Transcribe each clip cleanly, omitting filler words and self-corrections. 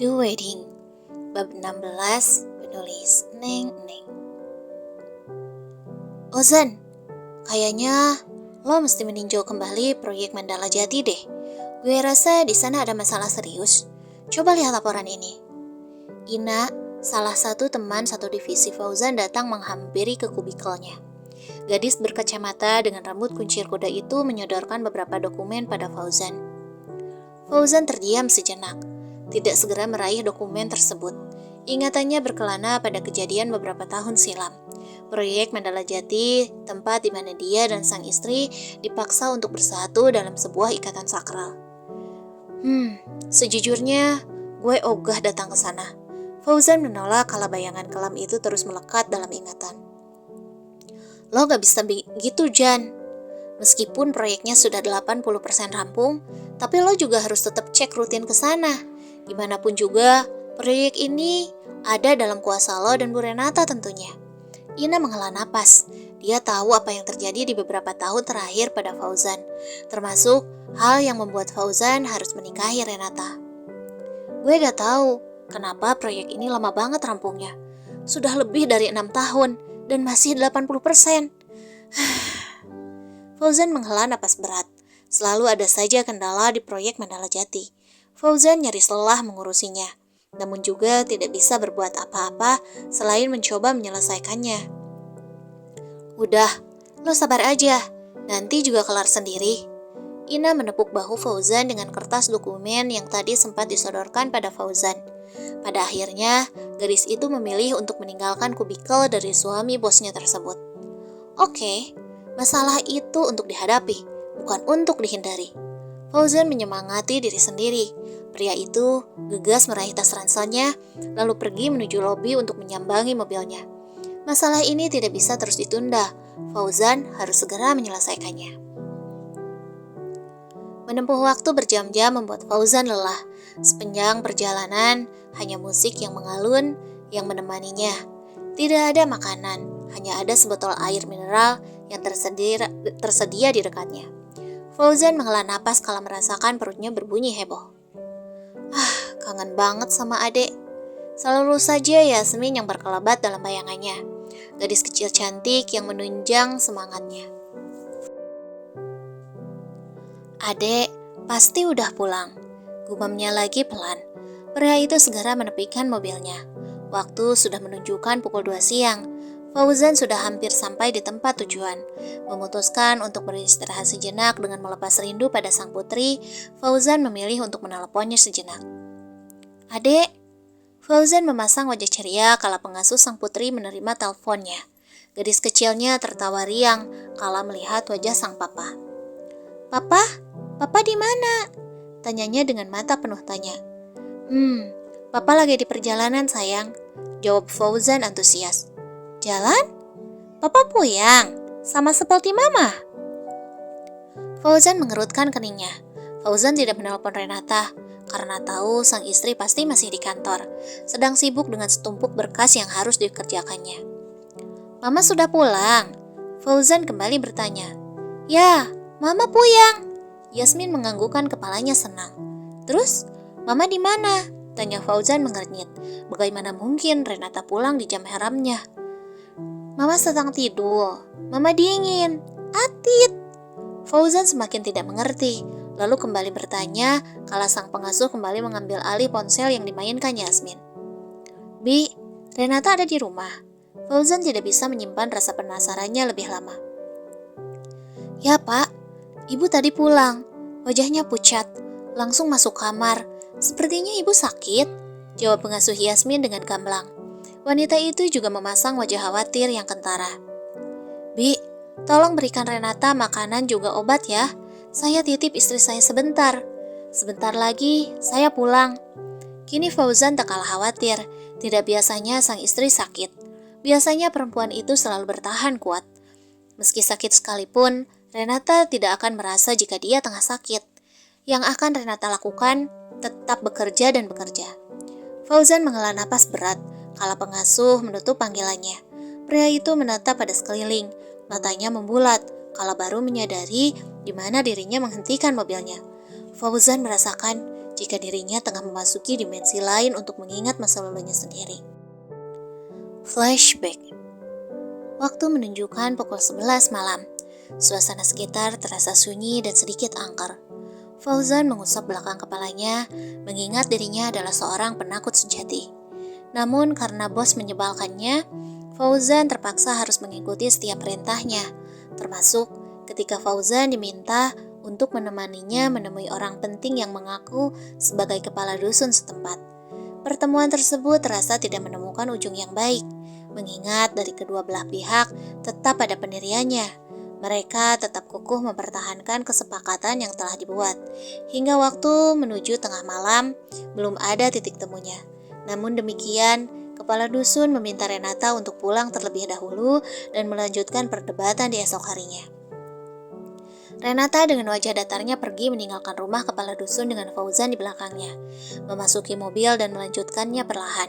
The Wedding, bab 16, penulis Neng Neng. Ozan, kayaknya lo mesti meninjau kembali proyek Mandala Jati deh. Gue rasa di sana ada masalah serius. Coba lihat laporan ini. Ina, salah satu teman satu divisi Fauzan datang menghampiri ke kubikelnya. Gadis berkacamata dengan rambut kuncir kuda itu menyodorkan beberapa dokumen pada Fauzan. Fauzan terdiam sejenak. Tidak segera meraih dokumen tersebut. Ingatannya berkelana pada kejadian beberapa tahun silam. Proyek Mandala Jati, tempat di mana dia dan sang istri dipaksa untuk bersatu dalam sebuah ikatan sakral. Sejujurnya, gue ogah datang ke sana. Fauzan menolak kala bayangan kelam itu terus melekat dalam ingatan. Lo gak bisa begitu, Jan. Meskipun proyeknya sudah 80% rampung, tapi lo juga harus tetap cek rutin ke sana. Gimana pun juga, proyek ini ada dalam kuasa lo dan Bu Renata tentunya. Ina menghela napas. Dia tahu apa yang terjadi di beberapa tahun terakhir pada Fauzan, termasuk hal yang membuat Fauzan harus menikahi Renata. Gue gak tahu kenapa proyek ini lama banget rampungnya. Sudah lebih dari 6 tahun dan masih 80%. Fauzan menghela napas berat. Selalu ada saja kendala di proyek Mandala Jati. Fauzan nyaris lelah mengurusinya, namun juga tidak bisa berbuat apa-apa selain mencoba menyelesaikannya. Udah, lo sabar aja, nanti juga kelar sendiri. Ina menepuk bahu Fauzan dengan kertas dokumen yang tadi sempat disodorkan pada Fauzan. Pada akhirnya, gadis itu memilih untuk meninggalkan kubikel dari suami bosnya tersebut. Oke, masalah itu untuk dihadapi, bukan untuk dihindari. Fauzan menyemangati diri sendiri. Pria itu gegas meraih tas ranselnya, lalu pergi menuju lobi untuk menyambangi mobilnya. Masalah ini tidak bisa terus ditunda. Fauzan harus segera menyelesaikannya. Menempuh waktu berjam-jam membuat Fauzan lelah. Sepanjang perjalanan, hanya musik yang mengalun yang menemaninya. Tidak ada makanan, hanya ada sebotol air mineral yang tersedia di dekatnya. Fauzan menghela napas kala merasakan perutnya berbunyi heboh. Kangen banget sama adek. Selalu saja Yasmin yang berkelebat dalam bayangannya. Gadis kecil cantik yang menunjang semangatnya. Adek, pasti udah pulang. Gumamnya lagi pelan. Pria itu segera menepikan mobilnya. Waktu sudah menunjukkan pukul 2 siang. Fauzan sudah hampir sampai di tempat tujuan. Memutuskan untuk beristirahat sejenak dengan melepas rindu pada sang putri, Fauzan memilih untuk meneleponnya sejenak. Adek, Fauzan memasang wajah ceria kala pengasuh sang putri menerima teleponnya. Gadis kecilnya tertawa riang kala melihat wajah sang papa. Papa di mana? Tanyanya dengan mata penuh tanya. Papa lagi di perjalanan sayang, jawab Fauzan antusias. Jalan? Papa puyang, sama seperti mama. Fauzan mengerutkan keningnya. Fauzan tidak menelpon Renata, karena tahu sang istri pasti masih di kantor, sedang sibuk dengan setumpuk berkas yang harus dikerjakannya. Mama sudah pulang? Fauzan kembali bertanya. Ya, Mama puyang. Yasmin menganggukkan kepalanya senang. Terus, Mama di mana? Tanya Fauzan mengernyit. Bagaimana mungkin Renata pulang di jam haramnya? Mama sedang tidur. Mama dingin. Atit. Fauzan semakin tidak mengerti. Lalu kembali bertanya kala sang pengasuh kembali mengambil alih ponsel yang dimainkan Yasmin. Bi, Renata ada di rumah. Fauzan tidak bisa menyimpan rasa penasarannya lebih lama. Ya pak, ibu tadi pulang. Wajahnya pucat, langsung masuk kamar. Sepertinya ibu sakit, jawab pengasuh Yasmin dengan gamblang. Wanita itu juga memasang wajah khawatir yang kentara. Bi, tolong berikan Renata makanan juga obat ya. Saya titip istri saya sebentar. Sebentar lagi saya pulang. Kini Fauzan tak kalah khawatir. Tidak biasanya sang istri sakit. Biasanya perempuan itu selalu bertahan kuat. Meski sakit sekalipun, Renata tidak akan merasa jika dia tengah sakit. Yang akan Renata lakukan, tetap bekerja dan bekerja. Fauzan menghela napas berat, kala pengasuh menutup panggilannya. Pria itu menatap pada sekeliling, matanya membulat, kala baru menyadari di mana dirinya menghentikan mobilnya. Fauzan merasakan jika dirinya tengah memasuki dimensi lain untuk mengingat masa lalunya sendiri. Flashback. Waktu menunjukkan pukul 11 malam. Suasana sekitar terasa sunyi dan sedikit angker. Fauzan mengusap belakang kepalanya, mengingat dirinya adalah seorang penakut sejati. Namun karena bos menyebalkannya, Fauzan terpaksa harus mengikuti setiap perintahnya, termasuk ketika Fauzan diminta untuk menemaninya menemui orang penting yang mengaku sebagai kepala dusun setempat. Pertemuan tersebut terasa tidak menemukan ujung yang baik, mengingat dari kedua belah pihak tetap ada pendiriannya. Mereka tetap kukuh mempertahankan kesepakatan yang telah dibuat. Hingga waktu menuju tengah malam, belum ada titik temunya. Namun demikian, kepala dusun meminta Renata untuk pulang terlebih dahulu dan melanjutkan perdebatan di esok harinya. Renata dengan wajah datarnya pergi meninggalkan rumah kepala dusun dengan Fauzan di belakangnya, memasuki mobil dan melanjutkannya perlahan.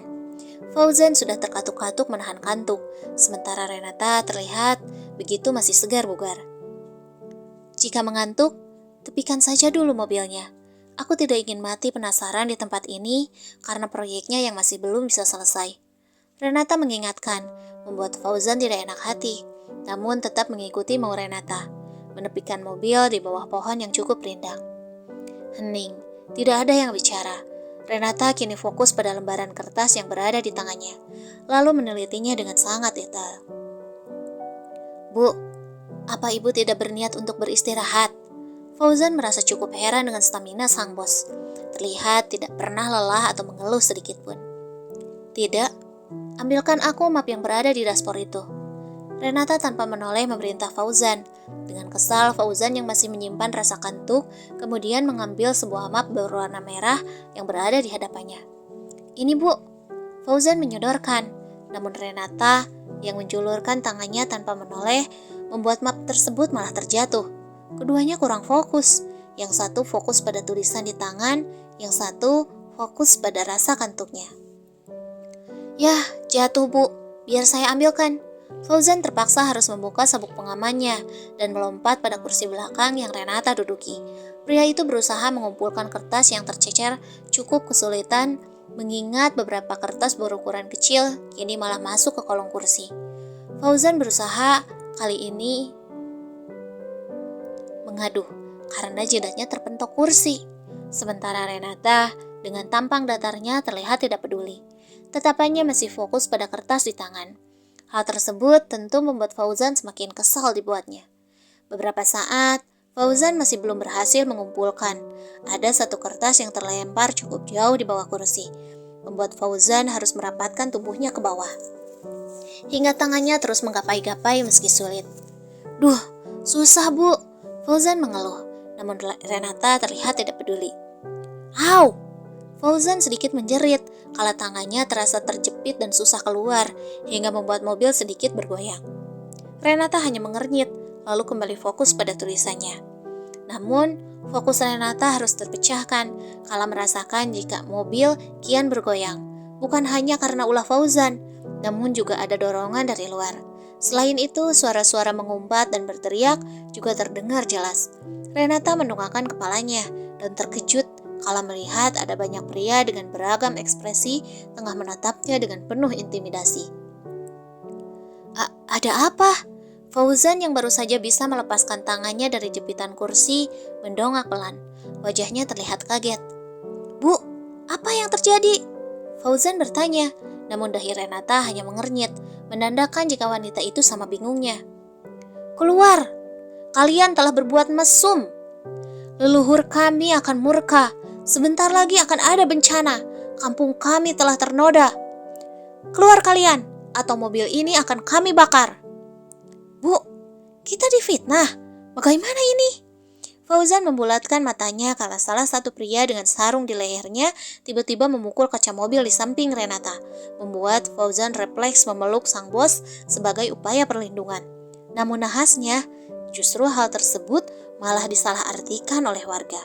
Fauzan sudah terkatuk-katuk menahan kantuk, sementara Renata terlihat begitu masih segar bugar. Jika mengantuk, tepikan saja dulu mobilnya. Aku tidak ingin mati penasaran di tempat ini karena proyeknya yang masih belum bisa selesai. Renata mengingatkan, membuat Fauzan tidak enak hati, namun tetap mengikuti mau Renata, menepikan mobil di bawah pohon yang cukup rindang. Hening, tidak ada yang bicara. Renata kini fokus pada lembaran kertas yang berada di tangannya, lalu menelitinya dengan sangat detail. Bu, apa ibu tidak berniat untuk beristirahat? Fauzan merasa cukup heran dengan stamina sang bos. Terlihat tidak pernah lelah atau mengeluh sedikit pun. Tidak, ambilkan aku map yang berada di dashboard itu. Renata tanpa menoleh memerintah Fauzan. Dengan kesal, Fauzan yang masih menyimpan rasa kantuk, kemudian mengambil sebuah map berwarna merah yang berada di hadapannya. Ini bu, Fauzan menyodorkan. Namun Renata yang menjulurkan tangannya tanpa menoleh, membuat map tersebut malah terjatuh. Keduanya kurang fokus. Yang satu fokus pada tulisan di tangan, yang satu fokus pada rasa kantuknya. Yah, jatuh bu, biar saya ambilkan. Fauzan terpaksa harus membuka sabuk pengamannya dan melompat pada kursi belakang yang Renata duduki. Pria itu berusaha mengumpulkan kertas yang tercecer, cukup kesulitan mengingat beberapa kertas berukuran kecil kini malah masuk ke kolong kursi. Fauzan berusaha kali ini mengaduh karena jidatnya terpentok kursi. Sementara Renata dengan tampang datarnya terlihat tidak peduli. Tatapannya masih fokus pada kertas di tangan. Hal tersebut tentu membuat Fauzan semakin kesal dibuatnya. Beberapa saat, Fauzan masih belum berhasil mengumpulkan. Ada satu kertas yang terlempar cukup jauh di bawah kursi, membuat Fauzan harus merapatkan tubuhnya ke bawah. Hingga tangannya terus menggapai-gapai meski sulit. Duh, susah bu, Fauzan mengeluh. Namun Renata terlihat tidak peduli. Au! Fauzan sedikit menjerit, kala tangannya terasa terjepit dan susah keluar, hingga membuat mobil sedikit bergoyang. Renata hanya mengernyit, lalu kembali fokus pada tulisannya. Namun, fokus Renata harus terpecahkan, kala merasakan jika mobil kian bergoyang. Bukan hanya karena ulah Fauzan, namun juga ada dorongan dari luar. Selain itu, suara-suara mengumpat dan berteriak juga terdengar jelas. Renata mendongakkan kepalanya dan terkejut kala melihat ada banyak pria dengan beragam ekspresi tengah menatapnya dengan penuh intimidasi. Ada apa? Fauzan yang baru saja bisa melepaskan tangannya dari jepitan kursi mendongak pelan. Wajahnya terlihat kaget. Bu, apa yang terjadi? Fauzan bertanya, namun dahi Renata hanya mengernyit, menandakan jika wanita itu sama bingungnya. Keluar! Kalian telah berbuat mesum. Leluhur kami akan murka. Sebentar lagi akan ada bencana. Kampung kami telah ternoda. Keluar kalian, atau mobil ini akan kami bakar. Bu, kita difitnah. Bagaimana ini? Fauzan membulatkan matanya kala salah satu pria dengan sarung di lehernya tiba-tiba memukul kaca mobil di samping Renata, membuat Fauzan refleks memeluk sang bos sebagai upaya perlindungan. Namun nahasnya, justru hal tersebut malah disalahartikan oleh warga.